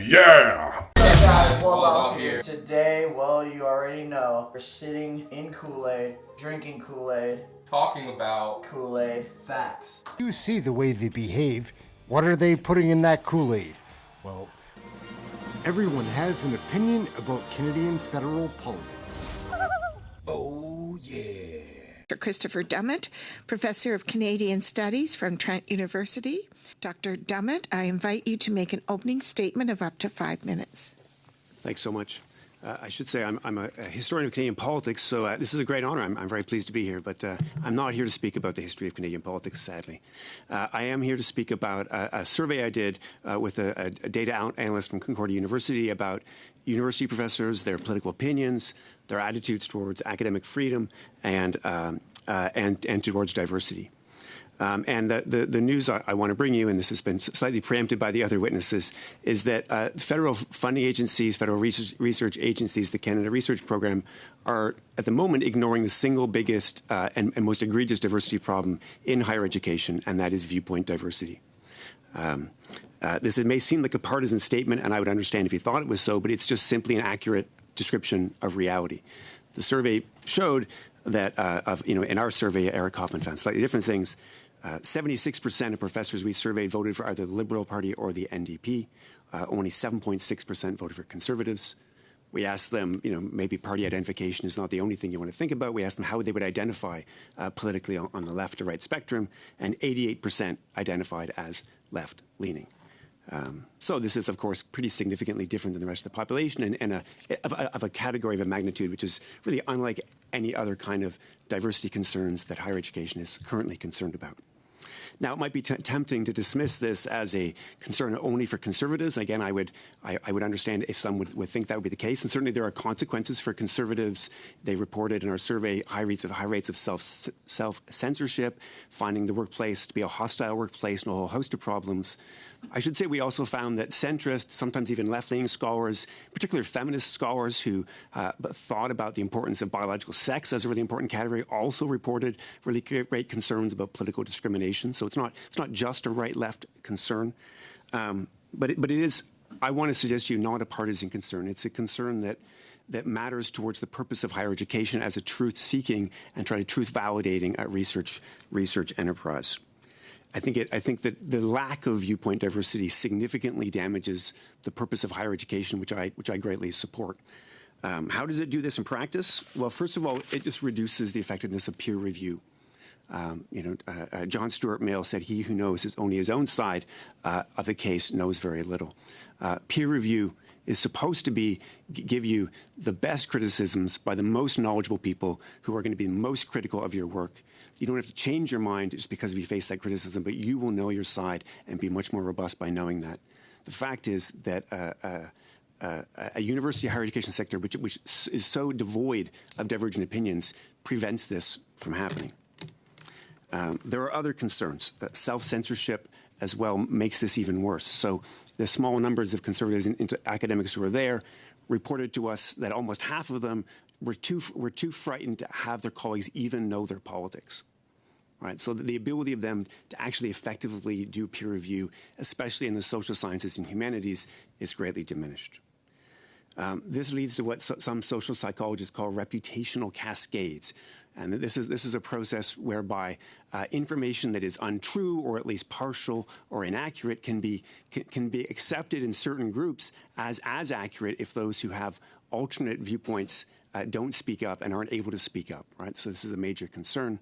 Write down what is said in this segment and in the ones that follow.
yeah! Today, well, you already know, we're sitting in Kool-Aid, drinking Kool-Aid, talking about Kool-Aid, facts. You see the way they behave. What are they putting in that Kool-Aid? Well, everyone has an opinion about Canadian federal politics. Oh, yeah. Dr. Christopher Dummett, Professor of Canadian Studies from Trent University. Dr. Dummett, I invite you to make an opening statement of up to 5 minutes. Thanks so much. I should say I'm a historian of Canadian politics, so this is a great honor. I'm very pleased to be here, but I'm not here to speak about the history of Canadian politics, sadly. I am here to speak about a survey I did with a data analyst from Concordia University about university professors, their political opinions, their attitudes towards academic freedom, and towards diversity. And the news I want to bring you, and this has been slightly preempted by the other witnesses, is that federal funding agencies, federal research agencies, the Canada Research Program, are at the moment ignoring the single biggest and most egregious diversity problem in higher education, and that is viewpoint diversity. This may seem like a partisan statement, and I would understand if you thought it was so, but it's just simply an accurate description of reality. The survey showed that, in our survey, Eric Hoffman found slightly different things. 76% of professors we surveyed voted for either the Liberal Party or the NDP. Only 7.6% voted for Conservatives. We asked them, maybe party identification is not the only thing you want to think about. We asked them how they would identify politically on the left or right spectrum, and 88% identified as left-leaning. So this is, of course, pretty significantly different than the rest of the population and of a category of a magnitude which is really unlike any other kind of diversity concerns that higher education is currently concerned about. Now, it might be tempting to dismiss this as a concern only for Conservatives. Again, I would understand if some would think that would be the case. And certainly there are consequences for Conservatives. They reported in our survey high rates of self-censorship, finding the workplace to be a hostile workplace, and a whole host of problems. I should say we also found that centrist, sometimes even left-leaning scholars, particularly feminist scholars who thought about the importance of biological sex as a really important category, also reported really great concerns about political discrimination. So it's not just a right-left concern, but it is, I want to suggest to you, not a partisan concern. It's a concern that matters towards the purpose of higher education as a truth-seeking and truth-validating research enterprise. I think that the lack of viewpoint diversity significantly damages the purpose of higher education, which I greatly support. How does it do this in practice? Well, first of all, it just reduces the effectiveness of peer review. John Stuart Mill said, "He who knows only his own side of the case knows very little." Peer review is supposed to give you the best criticisms by the most knowledgeable people who are going to be most critical of your work. You don't have to change your mind just because you face that criticism, but you will know your side and be much more robust by knowing that. The fact is that a university higher education sector which is so devoid of divergent opinions prevents this from happening. There are other concerns. Self-censorship as well makes this even worse. So the small numbers of Conservatives and academics who are there reported to us that almost half of them were too frightened to have their colleagues even know their politics. Right? So the ability of them to actually effectively do peer review, especially in the social sciences and humanities, is greatly diminished. This leads to what some social psychologists call reputational cascades. And this is a process whereby information that is untrue or at least partial or inaccurate can be accepted in certain groups as accurate if those who have alternate viewpoints don't speak up and aren't able to speak up. Right? So this is a major concern.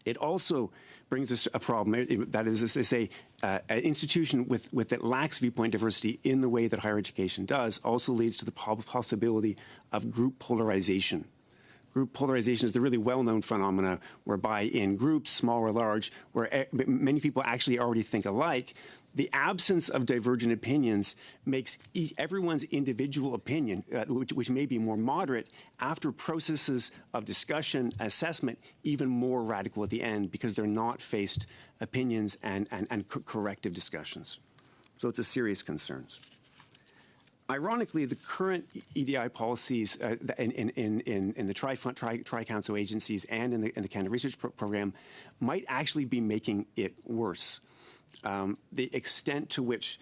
It also brings us a problem. That is, they say, an institution that lacks viewpoint diversity in the way that higher education does also leads to the possibility of group polarization. Group polarization is the really well-known phenomena whereby in groups, small or large, where many people actually already think alike, the absence of divergent opinions makes everyone's individual opinion, which may be more moderate, after processes of discussion, assessment, even more radical at the end because they're not faced opinions and corrective discussions. So it's a serious concern. Ironically, the current EDI policies in the Tri-Council agencies and in the Canada Research Program might actually be making it worse. the extent to which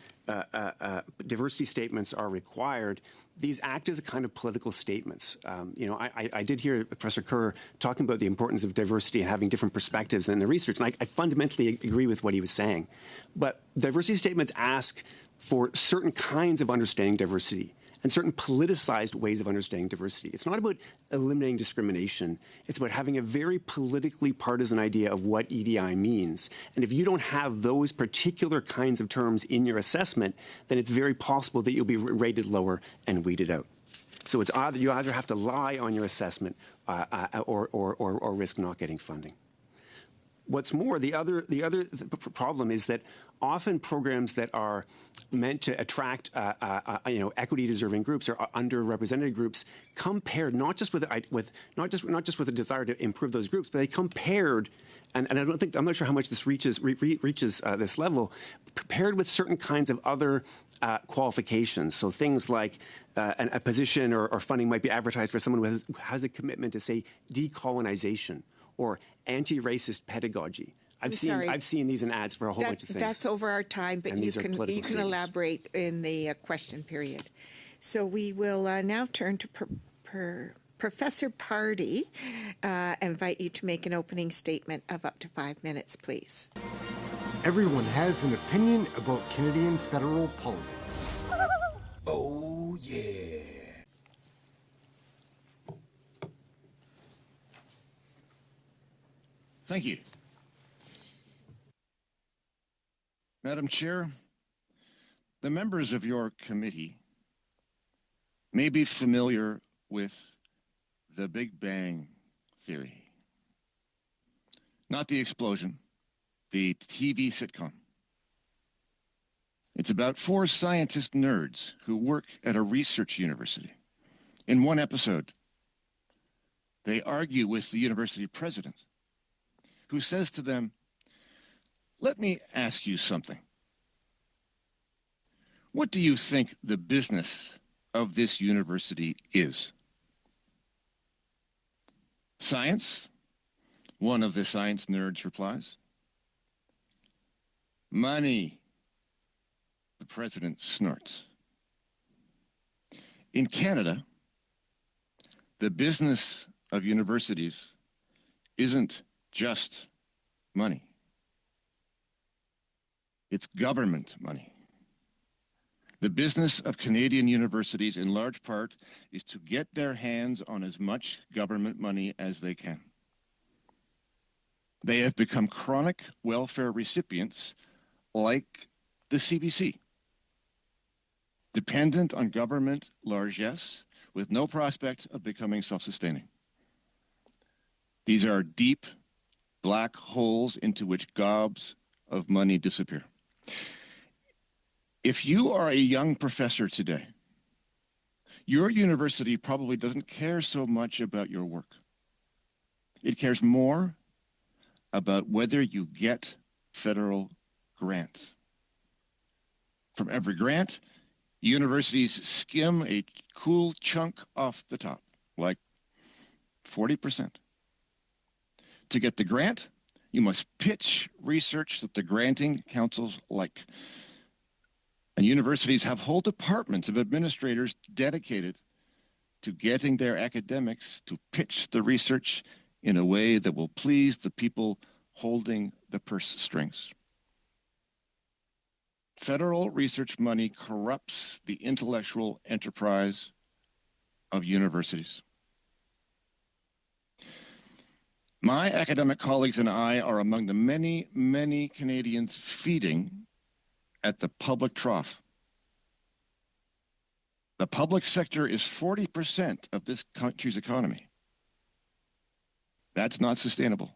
diversity statements are required, these act as a kind of political statements. I did hear Professor Kerr talking about the importance of diversity and having different perspectives in the research, and I fundamentally agree with what he was saying. But diversity statements ask for certain kinds of understanding diversity and certain politicized ways of understanding diversity. It's not about eliminating discrimination. It's about having a very politically partisan idea of what EDI means. And if you don't have those particular kinds of terms in your assessment, then it's very possible that you'll be rated lower and weeded out. So it's either you either have to lie on your assessment or risk not getting funding. What's more, the other problem is that often programs that are meant to attract equity-deserving groups or underrepresented groups come paired not just with a desire to improve those groups, but they come paired, and I'm not sure how much this reaches this level, paired with certain kinds of other qualifications. So things like a position or funding might be advertised for someone who has a commitment to, say, decolonization or anti-racist pedagogy. I've seen these in ads for a whole bunch of things. That's over our time, but you can elaborate in the question period. So we will now turn to Professor Pardee. Invite you to make an opening statement of up to 5 minutes, please. Everyone has an opinion about Canadian federal politics. Oh, yeah. Thank you. Madam Chair, the members of your committee may be familiar with the Big Bang Theory. Not the explosion, the TV sitcom. It's about 4 scientist nerds who work at a research university. In one episode, they argue with the university president, who says to them, "Let me ask you something. What do you think the business of this university is?" "Science," one of the science nerds replies. "Money," the president snorts. In Canada, the business of universities isn't just money. It's government money. The business of Canadian universities, in large part, is to get their hands on as much government money as they can. They have become chronic welfare recipients like the CBC, dependent on government largesse with no prospect of becoming self-sustaining. These are deep black holes into which gobs of money disappear. If you are a young professor today, your university probably doesn't care so much about your work. It cares more about whether you get federal grants. From every grant, universities skim a cool chunk off the top, like 40%. To get the grant, you must pitch research that the granting councils like. And universities have whole departments of administrators dedicated to getting their academics to pitch the research in a way that will please the people holding the purse strings. Federal research money corrupts the intellectual enterprise of universities. My academic colleagues and I are among the many, many Canadians feeding at the public trough. The public sector is 40% of this country's economy. That's not sustainable.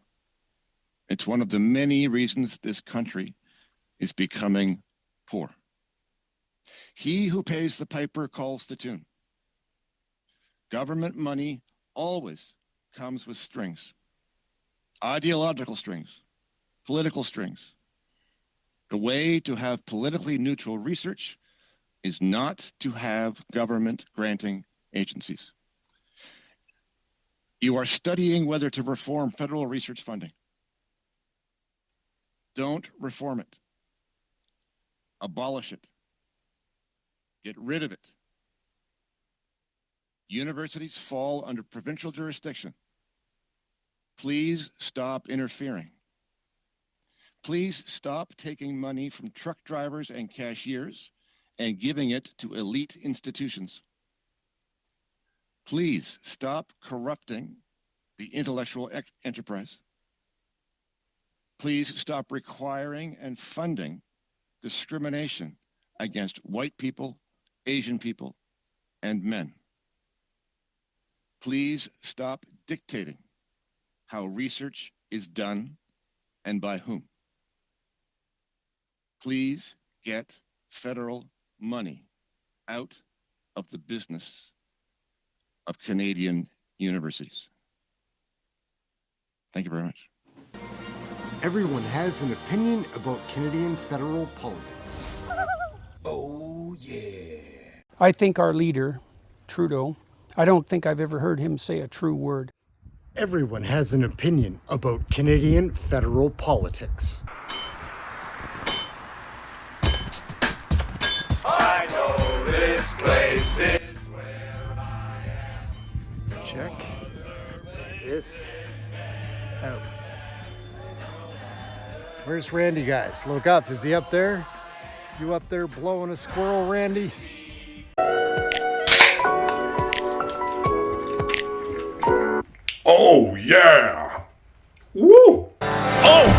It's one of the many reasons this country is becoming poor. He who pays the piper calls the tune. Government money always comes with strings. Ideological strings, political strings. The way to have politically neutral research is not to have government granting agencies. You are studying whether to reform federal research funding. Don't reform it. Abolish it. Get rid of it. Universities fall under provincial jurisdiction. Please stop interfering. Please stop taking money from truck drivers and cashiers and giving it to elite institutions. Please stop corrupting the intellectual enterprise. Please stop requiring and funding discrimination against white people, Asian people, and men. Please stop dictating how research is done and by whom. Please get federal money out of the business of Canadian universities. Thank you very much. Everyone has an opinion about Canadian federal politics. Oh, yeah. I think our leader, Trudeau, I don't think I've ever heard him say a true word. Everyone has an opinion about Canadian federal politics. I know this place is where I am. Check this out. Where's Randy, guys? Look up. Is he up there? You up there blowing a squirrel, Randy? Oh, yeah. Woo! Oh,